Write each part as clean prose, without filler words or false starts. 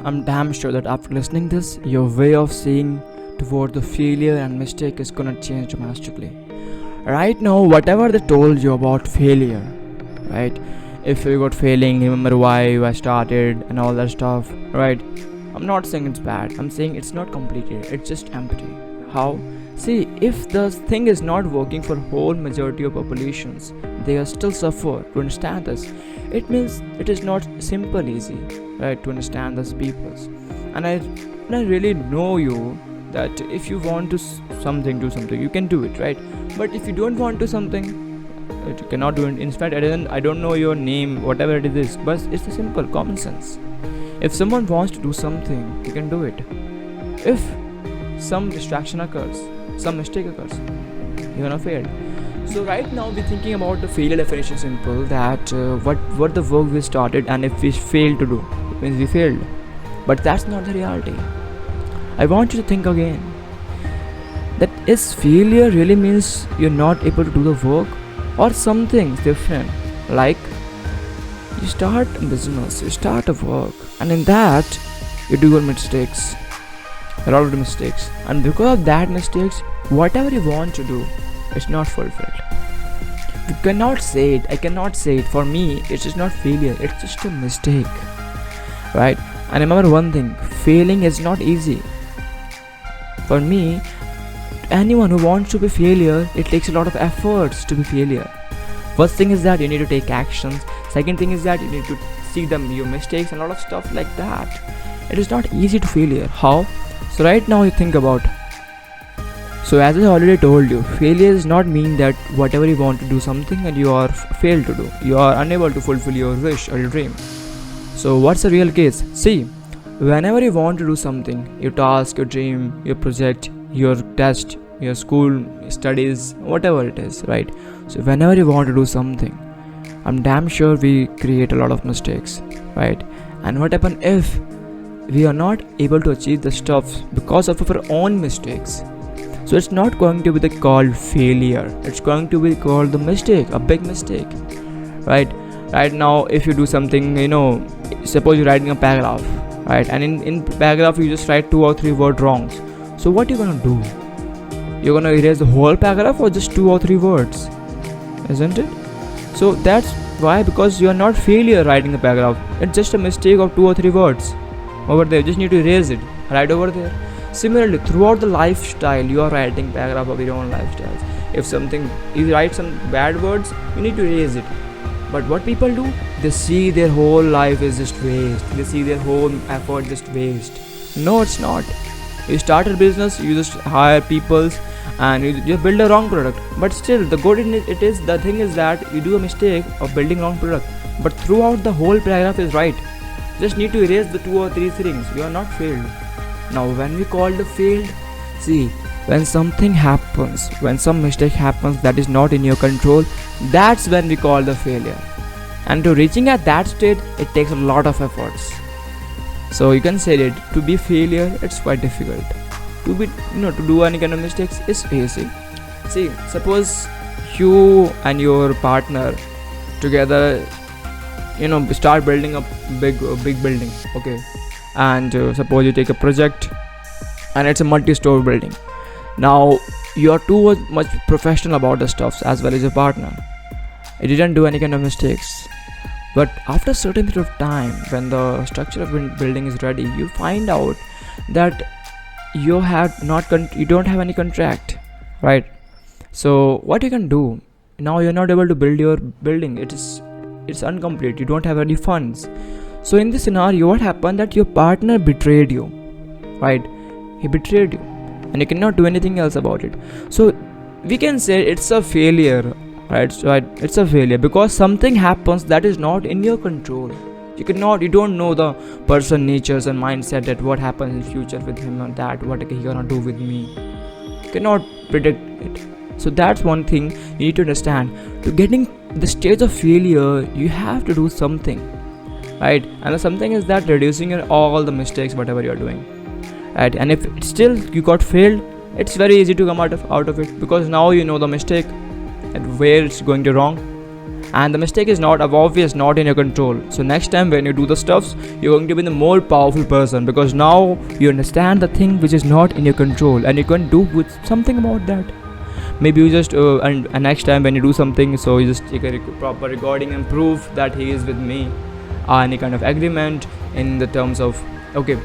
I'm damn sure that after listening this, your way of seeing toward the failure and mistake is gonna change dramatically. Right now, whatever they told you about failure, right? If you got failing, remember why you started and all that stuff, right? I'm not saying it's bad. I'm saying it's not completed. It's just empty. How? See, if the thing is not working for whole majority of populations, they are still suffer to understand this. It means it is not simple easy, right, to understand those peoples. And I really know you that if you want to do something, you can do it, right? But if you don't want to something, you cannot do it. In fact, I don't know your name, whatever it is, but it's a simple common sense. If someone wants to do something, he can do it. If some distraction occurs, some mistake occurs, you're gonna fail. So right now we're thinking about the failure definition simple, that what the work we started, and if we fail to do, it means we failed. But that's not the reality. I want you to think again. That is failure really means you're not able to do the work, or something different, like you start a business, you start a work, and in that you do your mistakes, a lot of mistakes, and because of that mistakes, whatever you want to do, it's not fulfilled. You cannot say it. I cannot say it. For me, it's just not failure. It's just a mistake, right? And remember one thing: failing is not easy. For me, anyone who wants to be failure, it takes a lot of efforts to be failure. First thing is that you need to take actions. Second thing is that you need to see your mistakes and a lot of stuff like that. It is not easy to failure. How? So right now you think about. So as I already told you, failure does not mean that whatever you want to do something and you are failed to do. You are unable to fulfill your wish or your dream. So what's the real case? See, whenever you want to do something, your task, your dream, your project, your test, your school studies, whatever it is, right? So whenever you want to do something, I'm damn sure we create a lot of mistakes, right? And what happens if we are not able to achieve the stuff because of our own mistakes? So it's not going to be called failure. It's going to be called the mistake, a big mistake, right? Right now, if you do something, suppose you're writing a paragraph, right? And in paragraph, you just write 2 or 3 words wrong. So what you're gonna do? You're gonna erase the whole paragraph or just 2 or 3 words, isn't it? So that's why, because you are not failure writing a paragraph. It's just a mistake of 2 or 3 words over there. You just need to erase it right over there. Similarly, throughout the lifestyle, you are writing paragraph of your own lifestyles. If you write some bad words, you need to erase it. But what people do, they see their whole life is just waste. They see their whole effort just waste. No, it's not. You start a business, you just hire people, and you build a wrong product. But still, the thing is that you do a mistake of building wrong product. But throughout the whole paragraph is right. Just need to erase the 2 or 3 things. You are not failed. Now when we call the failed, see, when something happens, when some mistake happens that is not in your control, that's when we call the failure. And to reaching at that state, it takes a lot of efforts. So you can say that to be failure, it's quite difficult. To do any kind of mistakes is easy. See, suppose you and your partner together, start building a big building, okay? And suppose you take a project and it's a multi-story building. Now you are too much professional about the stuffs as well as your partner. You didn't do any kind of mistakes. But after a certain period of time, when the structure of building is ready, you find out that you don't have any contract, right? So what you can do now, you're not able to build your building. It's incomplete. You don't have any funds. So in this scenario, what happened that your partner betrayed you, right? He betrayed you, and you cannot do anything else about it. So we can say it's a failure, right? It's a failure because something happens that is not in your control. You don't know the person natures and mindset, that what happens in future with him or that, what he gonna do with me. You cannot predict it. So that's one thing you need to understand. To getting the stage of failure, you have to do something, right? And the something is that reducing all the mistakes whatever you are doing, right? And if still you got failed, it's very easy to come out of it, because now you know the mistake and where it's going to wrong. and the mistake is not obvious, not in your control. So next time when you do the stuffs, you're going to be the more powerful person, because now you understand the thing which is not in your control and you can do with something about that. Maybe you just and next time when you do something, so you just take a proper recording and prove that he is with me, any kind of agreement in the terms of, okay,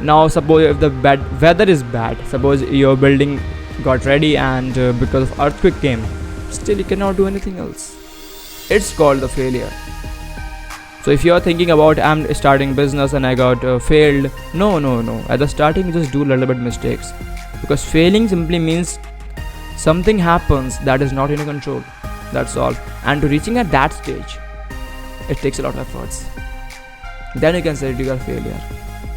now suppose if the bad weather is bad, suppose your building got ready and because of earthquake came, still you cannot do anything else. It's called the failure. So if you are thinking about I'm starting business and I got failed, no, at the starting you just do a little bit mistakes, because failing simply means something happens that is not in your control, that's all. And to reaching at that stage, it takes a lot of efforts, then you can say you are a failure.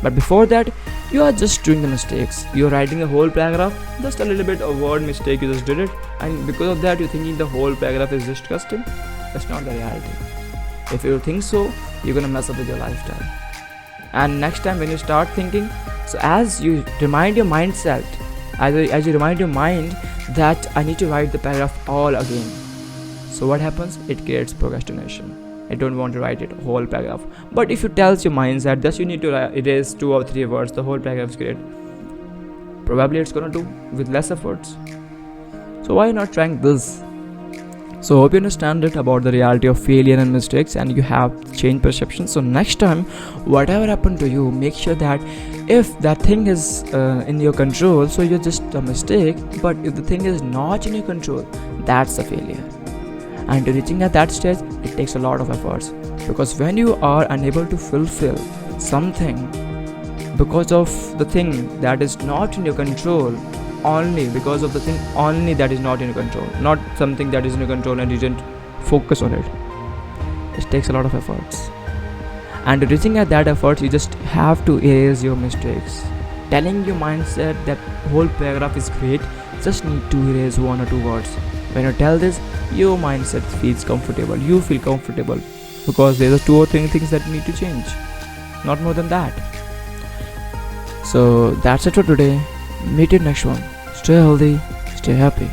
But before that, you are just doing the mistakes. You're writing a whole paragraph, just a little bit of word mistake, you just did it, and because of that you're thinking the whole paragraph is just custom. That's not the reality. If you think so, you're gonna mess up with your lifestyle. And next time when you start thinking, so as you remind your mindset, as you remind your mind that I need to write the paragraph all again, so what happens? It creates procrastination. I don't want to write it whole paragraph. But if you tell your mindset that you need to erase 2 or 3 words, the whole paragraph is great, probably it's gonna do with less efforts. So why not trying this? So hope you understand it about the reality of failure and mistakes, and you have changed perception. So next time whatever happened to you, make sure that if that thing is in your control, so you're just a mistake. But if the thing is not in your control, that's a failure. And to reaching at that stage, it takes a lot of efforts, because when you are unable to fulfill something because of the thing that is not in your control, only because of the thing only that is not in your control, not something that is in your control and you didn't focus on it, it takes a lot of efforts. And reaching at that effort, you just have to erase your mistakes. Telling your mindset that whole paragraph is great, just need to erase 1 or 2 words. When you tell this, your mindset feels comfortable, you feel comfortable, because there are 2 or 3 things that need to change, not more than that. So that's it for today. Meet you next one. Stay healthy, stay happy.